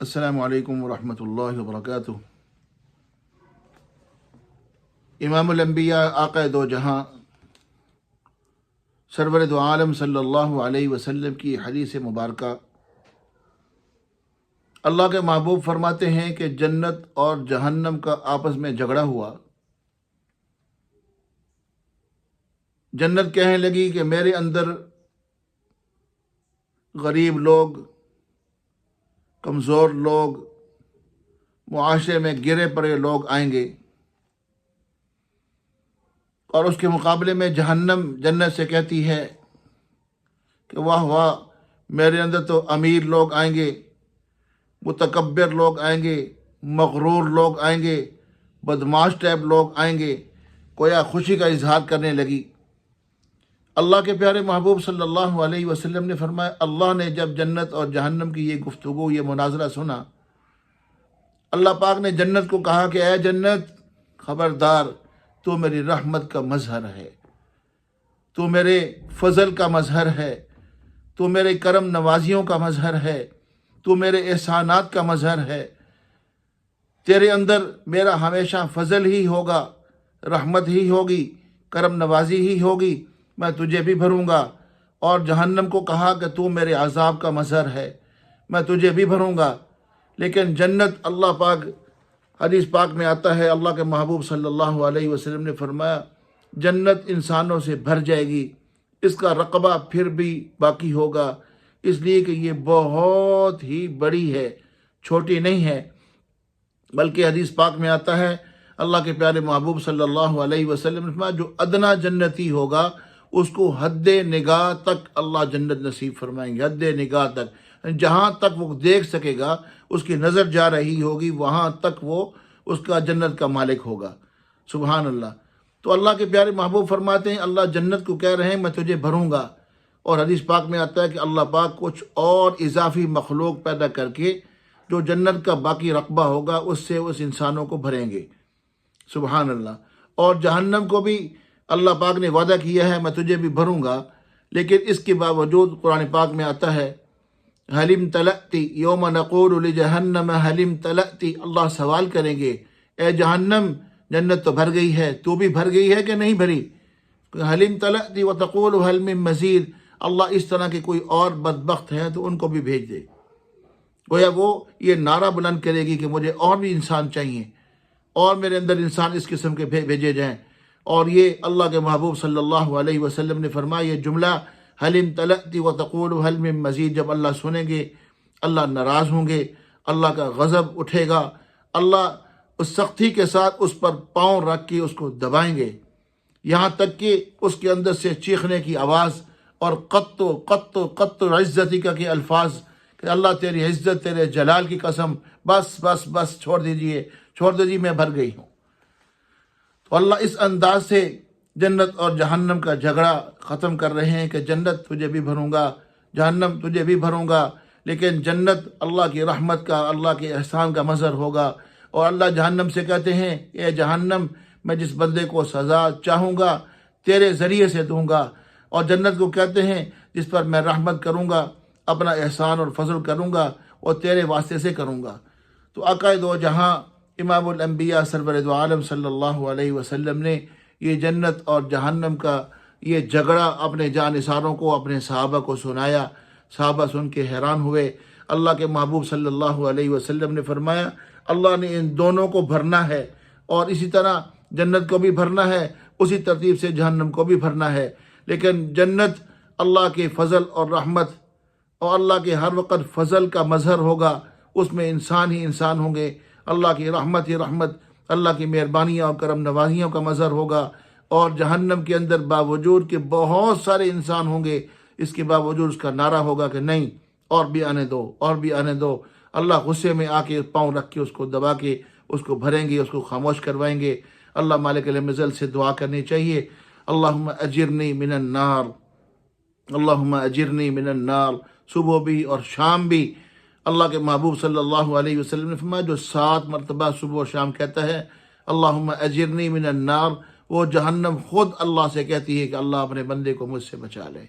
السلام علیکم ورحمۃ اللہ وبرکاتہ۔ امام الانبیاء آقا دو جہاں سرور دو عالم صلی اللہ علیہ وسلم کی حدیث مبارکہ، اللہ کے محبوب فرماتے ہیں کہ جنت اور جہنم کا آپس میں جھگڑا ہوا۔ جنت کہنے لگی کہ میرے اندر غریب لوگ، کمزور لوگ، معاشرے میں گرے پڑے لوگ آئیں گے، اور اس کے مقابلے میں جہنم جنت سے کہتی ہے کہ واہ واہ، میرے اندر تو امیر لوگ آئیں گے، متکبر لوگ آئیں گے، مغرور لوگ آئیں گے، بدمعاش ٹائپ لوگ آئیں گے۔ گویا خوشی کا اظہار کرنے لگی۔ اللہ کے پیارے محبوب صلی اللہ علیہ وسلم نے فرمایا، اللہ نے جب جنت اور جہنم کی یہ گفتگو، یہ مناظرہ سنا، اللہ پاک نے جنت کو کہا کہ اے جنت، خبردار، تو میری رحمت کا مظہر ہے، تو میرے فضل کا مظہر ہے، تو میرے کرم نوازیوں کا مظہر ہے، تو میرے احسانات کا مظہر ہے۔ تیرے اندر میرا ہمیشہ فضل ہی ہوگا، رحمت ہی ہوگی، کرم نوازی ہی ہوگی، میں تجھے بھی بھروں گا۔ اور جہنم کو کہا کہ تو میرے عذاب کا مظہر ہے، میں تجھے بھی بھروں گا۔ لیکن جنت، اللہ پاک حدیث پاک میں آتا ہے، اللہ کے محبوب صلی اللہ علیہ وسلم نے فرمایا، جنت انسانوں سے بھر جائے گی، اس کا رقبہ پھر بھی باقی ہوگا، اس لیے کہ یہ بہت ہی بڑی ہے، چھوٹی نہیں ہے۔ بلکہ حدیث پاک میں آتا ہے، اللہ کے پیارے محبوب صلی اللہ علیہ وسلم نے فرمایا، جو ادنا جنتی ہوگا اس کو حد نگاہ تک اللہ جنت نصیب فرمائیں گے۔ حد نگاہ تک، جہاں تک وہ دیکھ سکے گا، اس کی نظر جا رہی ہوگی، وہاں تک وہ اس کا جنت کا مالک ہوگا۔ سبحان اللہ۔ تو اللہ کے پیارے محبوب فرماتے ہیں، اللہ جنت کو کہہ رہے ہیں میں تجھے بھروں گا۔ اور حدیث پاک میں آتا ہے کہ اللہ پاک کچھ اور اضافی مخلوق پیدا کر کے جو جنت کا باقی رقبہ ہوگا اس سے اس انسانوں کو بھریں گے۔ سبحان اللہ۔ اور جہنم کو بھی اللہ پاک نے وعدہ کیا ہے، میں تجھے بھی بھروں گا، لیکن اس کے باوجود قرآن پاک میں آتا ہے، حلم تلأتی یوم نقول لجہنم حلم تلأتی، اللہ سوال کریں گے، اے جہنم، جنت تو بھر گئی ہے، تو بھی بھر گئی ہے کہ نہیں بھری؟ حلم تلأتی وتقول حل من مزید، اللہ اس طرح کے کوئی اور بدبخت ہیں تو ان کو بھی بھیج دے۔ گویا وہ یہ نعرہ بلند کرے گی کہ مجھے اور بھی انسان چاہیے، اور میرے اندر انسان اس قسم کے بھیجے جائیں۔ اور یہ اللہ کے محبوب صلی اللہ علیہ وسلم نے فرمایا، یہ جملہ حلم تلأتی وتقول حل من مزید جب اللہ سنیں گے، اللہ ناراض ہوں گے، اللہ کا غضب اٹھے گا، اللہ اس سختی کے ساتھ اس پر پاؤں رکھ کے اس کو دبائیں گے، یہاں تک کہ اس کے اندر سے چیخنے کی آواز اور قط عزتی کا کے الفاظ کہ اللہ تیری عزت، تیرے جلال کی قسم، بس بس بس، چھوڑ دیجیے، میں بھر گئی ہوں۔ تو اللہ اس انداز سے جنت اور جہنم کا جھگڑا ختم کر رہے ہیں کہ جنت تجھے بھی بھروں گا، جہنم تجھے بھی بھروں گا، لیکن جنت اللہ کی رحمت کا، اللہ کے احسان کا مظہر ہوگا۔ اور اللہ جہنم سے کہتے ہیں، اے جہنم، میں جس بندے کو سزا چاہوں گا تیرے ذریعے سے دوں گا۔ اور جنت کو کہتے ہیں، جس پر میں رحمت کروں گا، اپنا احسان اور فضل کروں گا، اور تیرے واسطے سے کروں گا۔ تو آقا دو جہاں امام الانبیاء سرور دو عالم صلی اللہ علیہ وسلم نے یہ جنت اور جہنم کا یہ جھگڑا اپنے جانثاروں کو، اپنے صحابہ کو سنایا۔ صحابہ سن کے حیران ہوئے۔ اللہ کے محبوب صلی اللہ علیہ وسلم نے فرمایا، اللہ نے ان دونوں کو بھرنا ہے، اور اسی طرح جنت کو بھی بھرنا ہے، اسی ترتیب سے جہنم کو بھی بھرنا ہے۔ لیکن جنت اللہ کے فضل اور رحمت اور اللہ کے ہر وقت فضل کا مظہر ہوگا، اس میں انسان ہی انسان ہوں گے، اللہ کی رحمت ہی رحمت، اللہ کی مہربانیاں اور کرم نوازیوں کا مظہر ہوگا۔ اور جہنم کے اندر باوجود کہ بہت سارے انسان ہوں گے، اس کے باوجود اس کا نعرہ ہوگا کہ نہیں، اور بھی آنے دو، اور بھی آنے دو۔ اللہ غصے میں آ کے پاؤں رکھ کے اس کو دبا کے اس کو بھریں گے، اس کو خاموش کروائیں گے۔ اللہ مالک المزل سے دعا کرنی چاہیے، اللہم اجرنی من النار، اللہم اجرنی من النار، صبح بھی اور شام بھی۔ اللہ کے محبوب صلی اللہ علیہ وسلم نے فرمایا، جو 7 مرتبہ صبح و شام کہتا ہے اللہم اجرنی من النار، وہ جہنم خود اللہ سے کہتی ہے کہ اللہ اپنے بندے کو مجھ سے بچا لے۔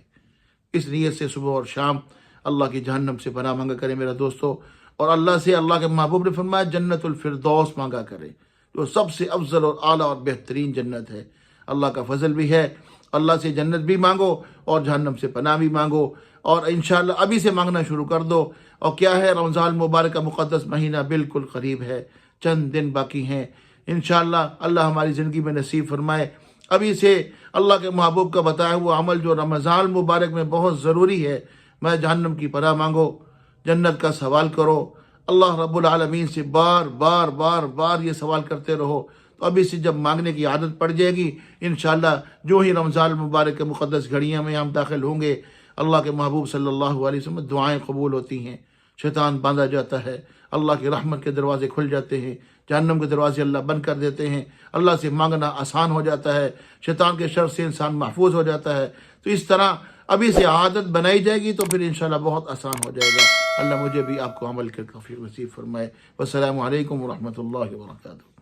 اس نیت سے صبح اور شام اللہ کی جہنم سے پناہ مانگا کریں میرا دوستو۔ اور اللہ سے اللہ کے محبوب نے فرمایا جنت الفردوس مانگا کرے، جو سب سے افضل اور اعلیٰ اور بہترین جنت ہے۔ اللہ کا فضل بھی ہے، اللہ سے جنت بھی مانگو اور جہنم سے پناہ بھی مانگو، اور انشاءاللہ ابھی سے مانگنا شروع کر دو۔ اور کیا ہے، رمضان مبارک کا مقدس مہینہ بالکل قریب ہے، چند دن باقی ہیں۔ انشاءاللہ اللہ ہماری زندگی میں نصیب فرمائے، ابھی سے اللہ کے محبوب کا بتایا ہوا عمل جو رمضان مبارک میں بہت ضروری ہے، میں جہنم کی پناہ مانگو، جنت کا سوال کرو، اللہ رب العالمین سے بار بار بار بار یہ سوال کرتے رہو، تو ابھی سے جب مانگنے کی عادت پڑ جائے گی انشاءاللہ جو ہی رمضان مبارک کے مقدس گھڑیاں میں ہم داخل ہوں گے، اللہ کے محبوب صلی اللہ علیہ وسلم دعائیں قبول ہوتی ہیں، شیطان باندھا جاتا ہے، اللہ کی رحمت کے دروازے کھل جاتے ہیں، جہنم کے دروازے اللہ بند کر دیتے ہیں، اللہ سے مانگنا آسان ہو جاتا ہے، شیطان کے شر سے انسان محفوظ ہو جاتا ہے۔ تو اس طرح ابھی سے عادت بنائی جائے گی تو پھر انشاءاللہ بہت آسان ہو جائے گا۔ اللہ مجھے بھی آپ کو عمل کے توفیق نصیب فرمائے۔ والسلام علیکم ورحمۃ اللہ وبرکاتہ۔